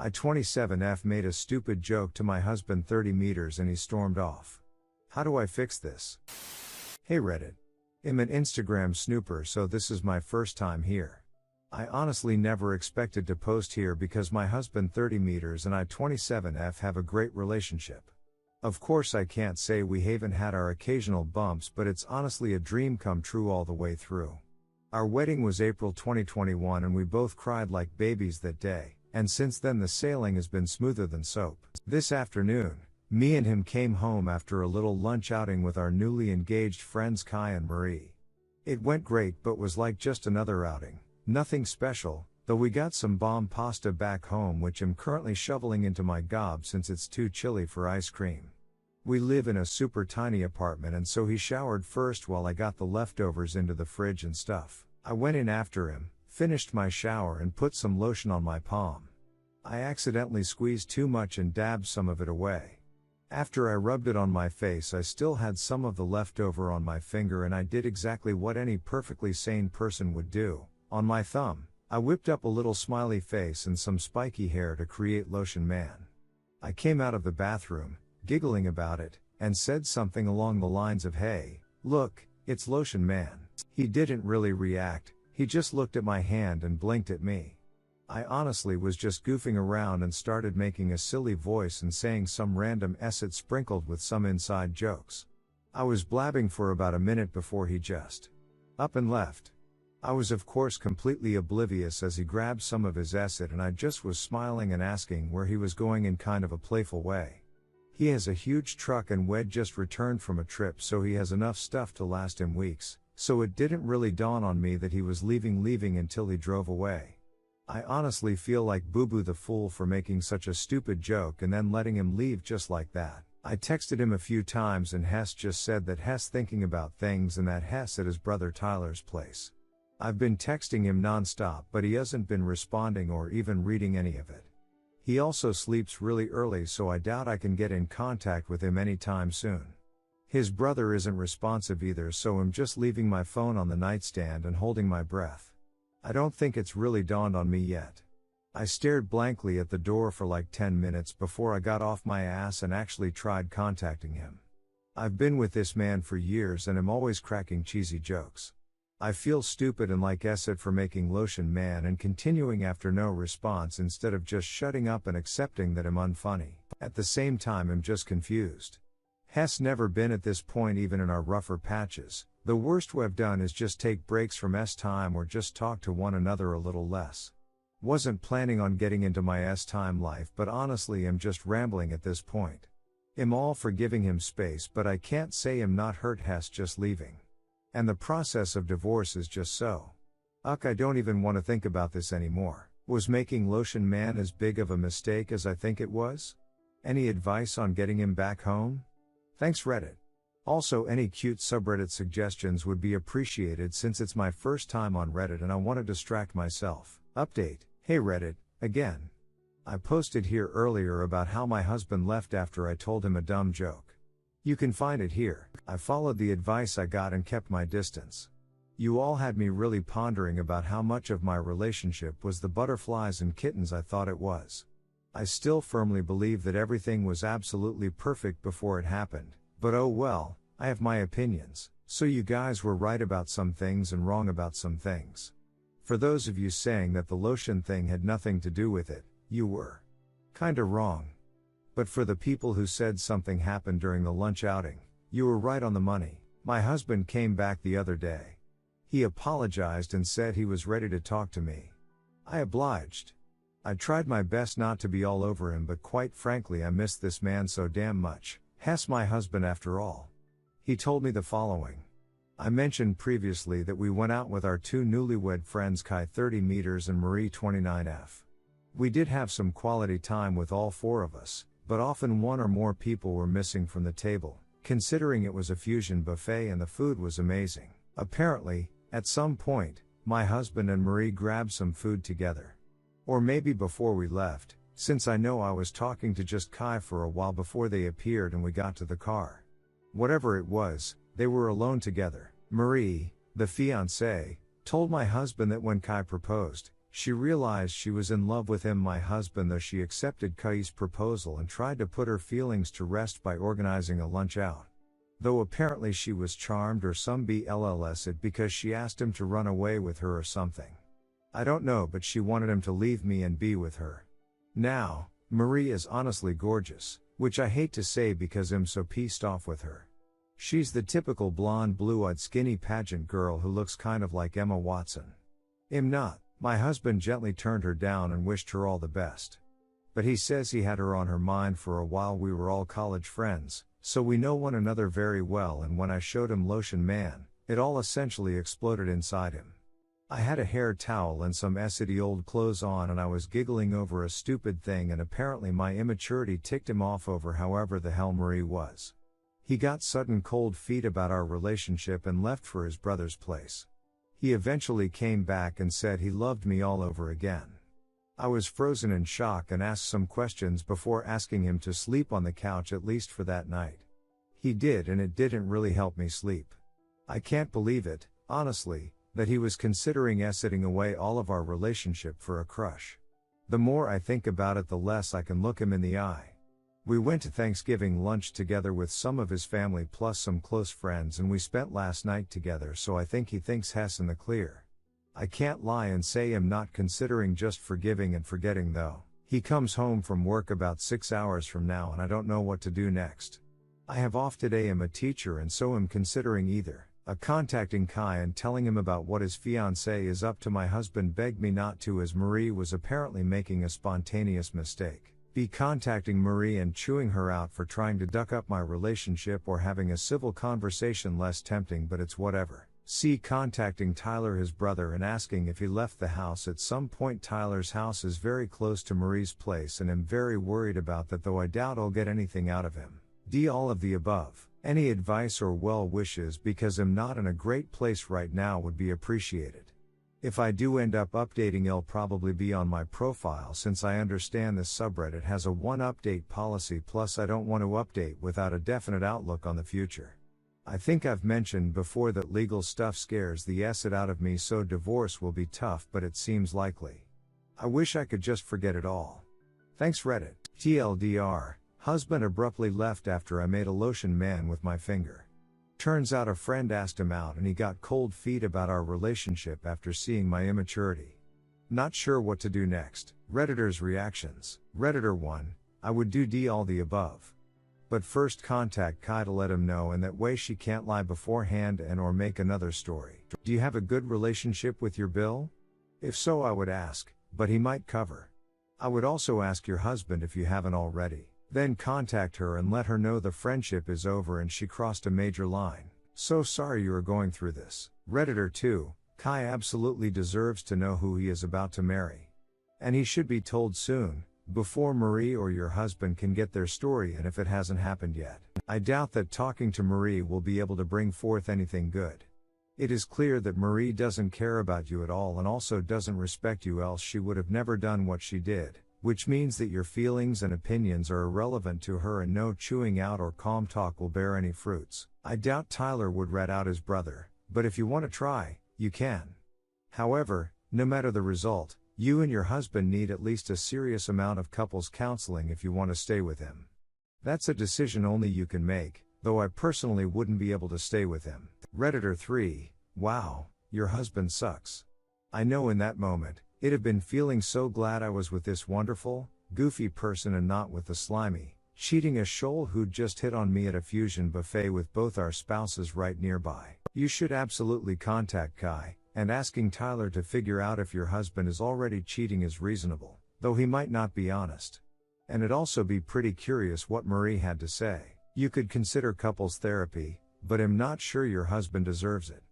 I 27F made a stupid joke to my husband 30 meters and he stormed off. How do I fix this? Hey Reddit. I'm an Instagram snooper, so this is my first time here. I honestly never expected to post here because my husband 30 meters and I 27F have a great relationship. Of course I can't say we haven't had our occasional bumps, but it's honestly a dream come true all the way through. Our wedding was April 2021 and we both cried like babies that day, and since then the sailing has been smoother than soap. This afternoon, me and him came home after a little lunch outing with our newly engaged friends Kai and Marie. It went great but was like just another outing, nothing special, though we got some bomb pasta back home which I'm currently shoveling into my gob since it's too chilly for ice cream. We live in a super tiny apartment and so he showered first while I got the leftovers into the fridge and stuff. I went in after him, finished my shower and put some lotion on my palm. I accidentally squeezed too much and dabbed some of it away. After I rubbed it on my face, I still had some of the leftover on my finger and I did exactly what any perfectly sane person would do. On my thumb, I whipped up a little smiley face and some spiky hair to create Lotion Man. I came out of the bathroom, giggling about it, and said something along the lines of, "Hey, look, it's Lotion Man." He didn't really react, he just looked at my hand and blinked at me. I honestly was just goofing around and started making a silly voice and saying some random essay sprinkled with some inside jokes. I was blabbing for about a minute before he just up and left. I was of course completely oblivious as he grabbed some of his essay and I just was smiling and asking where he was going in kind of a playful way. He has a huge truck and Wed just returned from a trip, so he has enough stuff to last him weeks, so it didn't really dawn on me that he was leaving until he drove away. I honestly feel like Boo Boo the fool for making such a stupid joke and then letting him leave just like that. I texted him a few times and Hess just said that Hess thinking about things and that Hess at his brother Tyler's place. I've been texting him non-stop but he hasn't been responding or even reading any of it. He also sleeps really early, so I doubt I can get in contact with him anytime soon. His brother isn't responsive either, so I'm just leaving my phone on the nightstand and holding my breath. I don't think it's really dawned on me yet. I stared blankly at the door for like 10 minutes before I got off my ass and actually tried contacting him. I've been with this man for years and am always cracking cheesy jokes. I feel stupid and like Esset for making Lotion Man and continuing after no response instead of just shutting up and accepting that I'm unfunny. At the same time I'm just confused. Hess never been at this point even in our rougher patches. The worst we've done is just take breaks from S time or just talk to one another a little less. Wasn't planning on getting into my S time life, but honestly I'm just rambling at this point. I'm all for giving him space, but I can't say I'm not hurt Hess just leaving. And the process of divorce is just so. I don't even want to think about this anymore. Was making Lotion Man as big of a mistake as I think it was? Any advice on getting him back home? Thanks Reddit. Also, any cute subreddit suggestions would be appreciated since it's my first time on Reddit and I want to distract myself. Update. Hey Reddit, again. I posted here earlier about how my husband left after I told him a dumb joke. You can find it here. I followed the advice I got and kept my distance. You all had me really pondering about how much of my relationship was the butterflies and kittens I thought it was. I still firmly believe that everything was absolutely perfect before it happened. But oh well, I have my opinions, so you guys were right about some things and wrong about some things. For those of you saying that the lotion thing had nothing to do with it, you were kinda wrong. But for the people who said something happened during the lunch outing, you were right on the money. My husband came back the other day. He apologized and said he was ready to talk to me. I obliged. I tried my best not to be all over him, but quite frankly I missed this man so damn much. Hess my husband after all. He told me the following. I mentioned previously that we went out with our two newlywed friends Kai 30 meters and Marie 29F. We did have some quality time with all four of us, but often one or more people were missing from the table, considering it was a fusion buffet and the food was amazing. Apparently, at some point, my husband and Marie grabbed some food together. Or maybe before we left, since I know I was talking to just Kai for a while before they appeared and we got to the car. Whatever it was, they were alone together. Marie, the fiancée, told my husband that when Kai proposed, She realized she was in love with him, my husband, though she accepted Kai's proposal and tried to put her feelings to rest by organizing a lunch out. Though apparently she was charmed or some BLLS it because she asked him to run away with her or something. I don't know, but she wanted him to leave me and be with her. Now, Marie is honestly gorgeous, which I hate to say because I'm so pissed off with her. She's the typical blonde blue-eyed skinny pageant girl who looks kind of like Emma Watson. I'm not. My husband gently turned her down and wished her all the best. But he says he had her on her mind for a while. We were all college friends, so we know one another very well, and when I showed him Lotion Man, it all essentially exploded inside him. I had a hair towel and some acidy old clothes on and I was giggling over a stupid thing, and apparently my immaturity ticked him off over however the hell Marie was. He got sudden cold feet about our relationship and left for his brother's place. He eventually came back and said he loved me all over again. I was frozen in shock and asked some questions before asking him to sleep on the couch at least for that night. He did, and it didn't really help me sleep. I can't believe it, honestly, that he was considering exiting away all of our relationship for a crush. The more I think about it, the less I can look him in the eye. We went to Thanksgiving lunch together with some of his family plus some close friends, and we spent last night together, so I think he thinks Hess in the clear. I can't lie and say I'm not considering just forgiving and forgetting though. He comes home from work about 6 hours from now and I don't know what to do next. I have off today. I'm a teacher and so am considering either contacting Kai and telling him about what his fiancée is up to. My husband begged me not to, as Marie was apparently making a spontaneous mistake. B, contacting Marie and chewing her out for trying to duck up my relationship, or having a civil conversation, less tempting, but it's whatever. C, contacting Tyler, his brother, and asking if he left the house at some point. Tyler's house is very close to Marie's place and I'm very worried about that, though I doubt I'll get anything out of him. D, all of the above. Any advice or well wishes, because I'm not in a great place right now, would be appreciated. If I do end up updating, it'll probably be on my profile, since I understand this subreddit has a one update policy, plus I don't want to update without a definite outlook on the future. I think I've mentioned before that legal stuff scares the acid out of me, so divorce will be tough, but it seems likely. I wish I could just forget it all. Thanks Reddit. TLDR, husband abruptly left after I made a Lotion Man with my finger. Turns out a friend asked him out and he got cold feet about our relationship after seeing my immaturity. Not sure what to do next. Redditors' reactions. Redditor 1, I would do D, all the above. But first contact Kai to let him know, and that way she can't lie beforehand and or make another story. Do you have a good relationship with your Bill? If so, I would ask, but he might cover. I would also ask your husband if you haven't already. Then contact her and let her know the friendship is over and she crossed a major line. So sorry you are going through this. Redditor 2, Kai absolutely deserves to know who he is about to marry. And he should be told soon, before Marie or your husband can get their story, and if it hasn't happened yet. I doubt that talking to Marie will be able to bring forth anything good. It is clear that Marie doesn't care about you at all and also doesn't respect you, else she would have never done what she did. Which means that your feelings and opinions are irrelevant to her and no chewing out or calm talk will bear any fruits. I doubt Tyler would rat out his brother, but if you want to try, you can. However, no matter the result, you and your husband need at least a serious amount of couples counseling if you want to stay with him. That's a decision only you can make, though I personally wouldn't be able to stay with him. Redditor 3, wow, your husband sucks. I know in that moment, I'd have been feeling so glad I was with this wonderful, goofy person and not with the slimy, cheating a shoal who'd just hit on me at a fusion buffet with both our spouses right nearby. You should absolutely contact Kai, and asking Tyler to figure out if your husband is already cheating is reasonable, though he might not be honest. And it'd also be pretty curious what Marie had to say. You could consider couples therapy, but I'm not sure your husband deserves it.